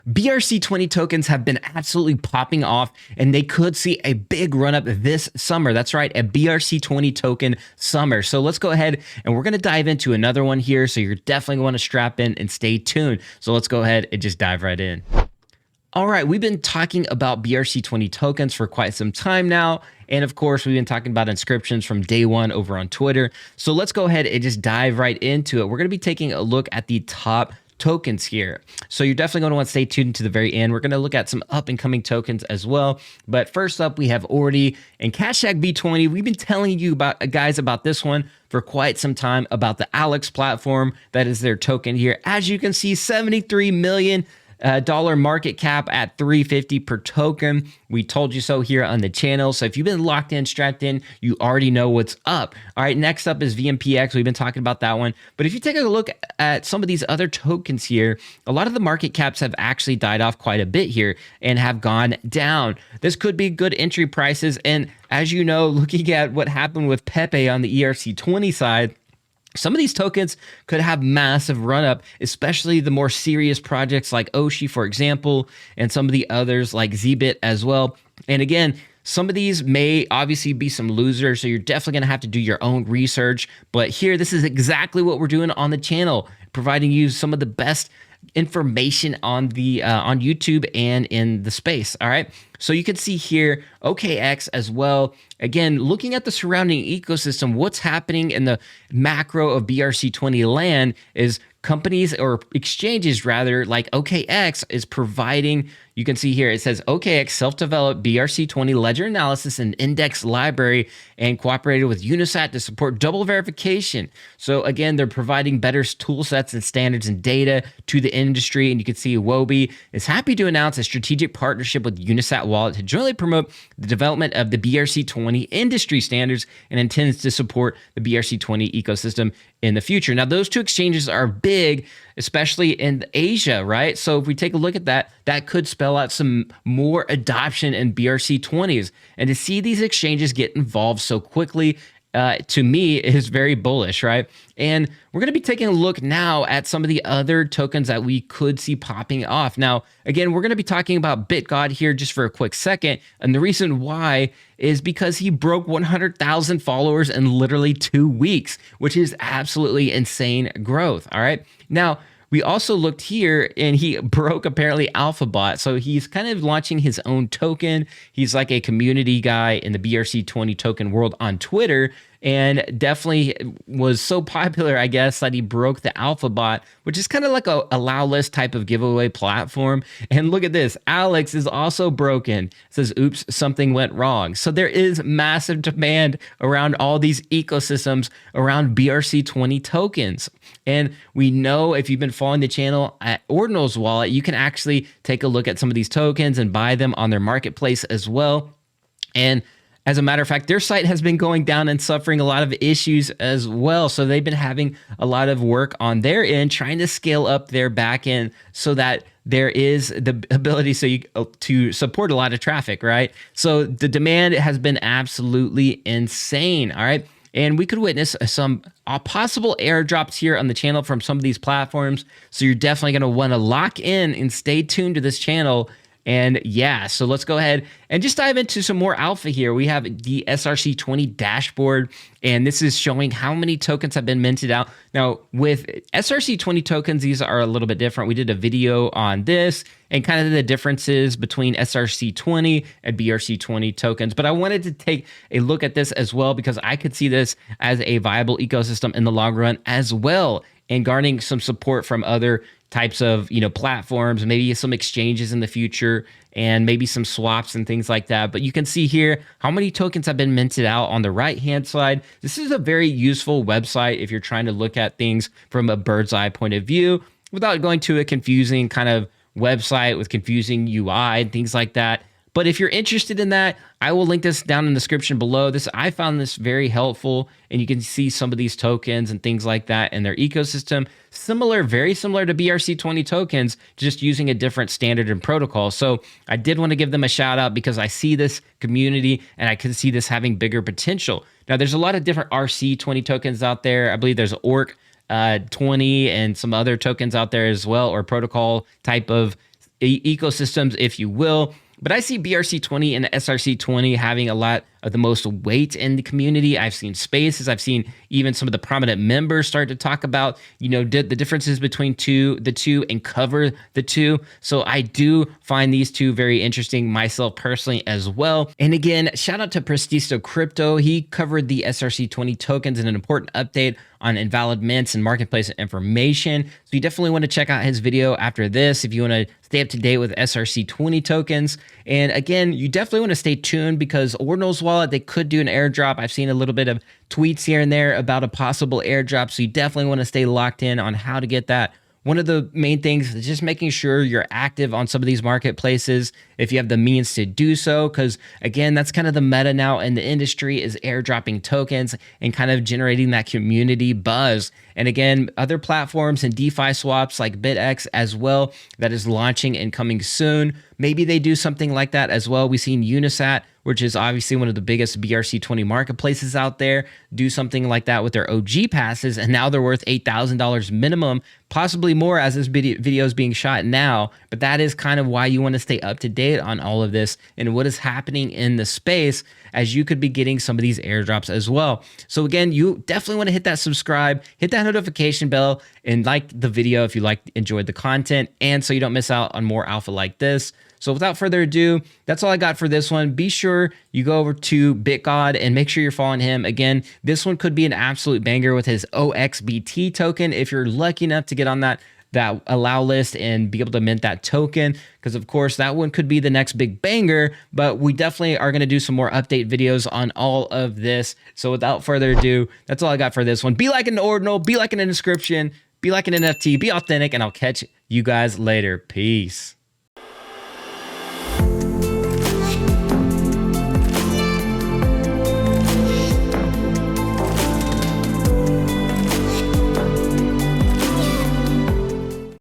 BRC20 tokens have been absolutely popping off, and they could see a big run up this summer. That's right, a BRC20 token summer. So let's go ahead and we're going to dive into another one here. So you're definitely going to strap in and stay tuned. So let's go ahead and just dive right in. All right, we've been talking about BRC20 tokens for quite some time now. And of course, we've been talking about inscriptions from day one over on Twitter. So let's go ahead and just dive right into it. We're going to be taking a look at the top tokens here. So you're definitely going to want to stay tuned to the very end. We're going to look at some up and coming tokens as well. But first up, we have Ordi and #B20. We've been telling you guys about this one for quite some time, about the Alex platform. That is their token here. As you can see, $73 million dollar market cap at $350 per token. We told you so here on the channel. So if you've been locked in, strapped in, you already know what's up. All right, next up is VMPX. We've been talking about that one. But if you take a look at some of these other tokens here, a lot of the market caps have actually died off quite a bit here and have gone down. This could be good entry prices. And as you know, looking at what happened with Pepe on the ERC20 side, some of these tokens could have massive run up, especially the more serious projects like Oshi, for example, and some of the others like Zbit as well. And again, some of these may obviously be some losers, so you're definitely going to have to do your own research. But here, this is exactly what we're doing on the channel, providing you some of the best information on the on YouTube and in the space. All right, so you can see here OKX as well. Again, looking at the surrounding ecosystem, what's happening in the macro of BRC20 land is companies or exchanges rather like OKX is providing. You can see here it says OKX self-developed BRC20 ledger analysis and index library and cooperated with Unisat to support double verification. So again, they're providing better tool sets and standards and data to the industry. And you can see Wobi is happy to announce a strategic partnership with Unisat Wallet to jointly promote the development of the BRC20 industry standards and intends to support the BRC20 ecosystem in the future. Now, those two exchanges are big, especially in Asia, right? So if we take a look at that, that could spell out some more adoption in BRC20s. And to see these exchanges get involved so quickly, to me, is very bullish, right? And we're going to be taking a look now at some of the other tokens that we could see popping off. Now, again, we're going to be talking about BitGod here just for a quick second. And the reason why is because he broke 100,000 followers in literally 2 weeks, which is absolutely insane growth. All right. Now, we also looked here and he broke apparently AlphaBot. So he's kind of launching his own token. He's like a community guy in the BRC20 token world on Twitter, and definitely was so popular, I guess, that he broke the AlphaBot, which is kind of like a allow list type of giveaway platform. And look at this, Alex is also broken. It says, oops, something went wrong. So there is massive demand around all these ecosystems around BRC20 tokens. And we know if you've been following the channel at Ordinal's Wallet, you can actually take a look at some of these tokens and buy them on their marketplace as well. And as a matter of fact, their site has been going down and suffering a lot of issues as well. So they've been having a lot of work on their end, trying to scale up their back end so that there is the ability to support a lot of traffic, right? So the demand has been absolutely insane, all right? And we could witness some possible airdrops here on the channel from some of these platforms. So you're definitely going to want to lock in and stay tuned to this channel. And yeah, so let's go ahead and just dive into some more alpha here. We have the SRC20 dashboard, and this is showing how many tokens have been minted out. Now, with SRC20 tokens, these are a little bit different. We did a video on this and kind of the differences between SRC20 and BRC20 tokens. But I wanted to take a look at this as well because I could see this as a viable ecosystem in the long run as well, and garnering some support from other types of platforms, maybe some exchanges in the future, and maybe some swaps and things like that. But you can see here how many tokens have been minted out on the right hand side. This is a very useful website if you're trying to look at things from a bird's eye point of view without going to a confusing kind of website with confusing UI and things like that. But if you're interested in that, I will link this down in the description below. I found this very helpful, and you can see some of these tokens and things like that in their ecosystem. Very similar to BRC20 tokens, just using a different standard and protocol. So I did want to give them a shout out because I see this community and I can see this having bigger potential. Now, there's a lot of different RC20 tokens out there. I believe there's ORC 20 and some other tokens out there as well, or protocol type of ecosystems, if you will. But I see BRC20 and SRC20 having a lot of the most weight in the community. I've seen spaces. I've seen even some of the prominent members start to talk about, the differences between the two and cover the two. So I do find these two very interesting myself personally as well. And again, shout out to Prestisto Crypto. He covered the SRC20 tokens in an important update on invalid mints and marketplace information. So you definitely want to check out his video after this if you want to stay up to date with SRC20 tokens. And again, you definitely want to stay tuned because Ordinal's wallet, they could do an airdrop. I've seen a little bit of tweets here and there about a possible airdrop. So you definitely want to stay locked in on how to get that. One of the main things is just making sure you're active on some of these marketplaces if you have the means to do so, because again, that's kind of the meta now in the industry is airdropping tokens and kind of generating that community buzz. And again, other platforms and DeFi swaps like BitX as well that is launching and coming soon. Maybe they do something like that as well. We've seen Unisat, which is obviously one of the biggest BRC20 marketplaces out there, do something like that with their OG passes, and now they're worth $8,000 minimum, possibly more as this video is being shot now. But that is kind of why you want to stay up to date on all of this and what is happening in the space, as you could be getting some of these airdrops as well. So again, you definitely want to hit that subscribe, hit that notification bell, and like the video if you enjoyed the content, and so you don't miss out on more alpha like this. So without further ado, that's all I got for this one. Be sure you go over to BitGod and make sure you're following him. Again, this one could be an absolute banger with his OXBT token if you're lucky enough to get on that allow list and be able to mint that token, because of course that one could be the next big banger. But we definitely are going to do some more update videos on all of this. So without further ado, that's all I got for this one. Be like an ordinal, be like an inscription, be like an NFT, be authentic, and I'll catch you guys later. Peace.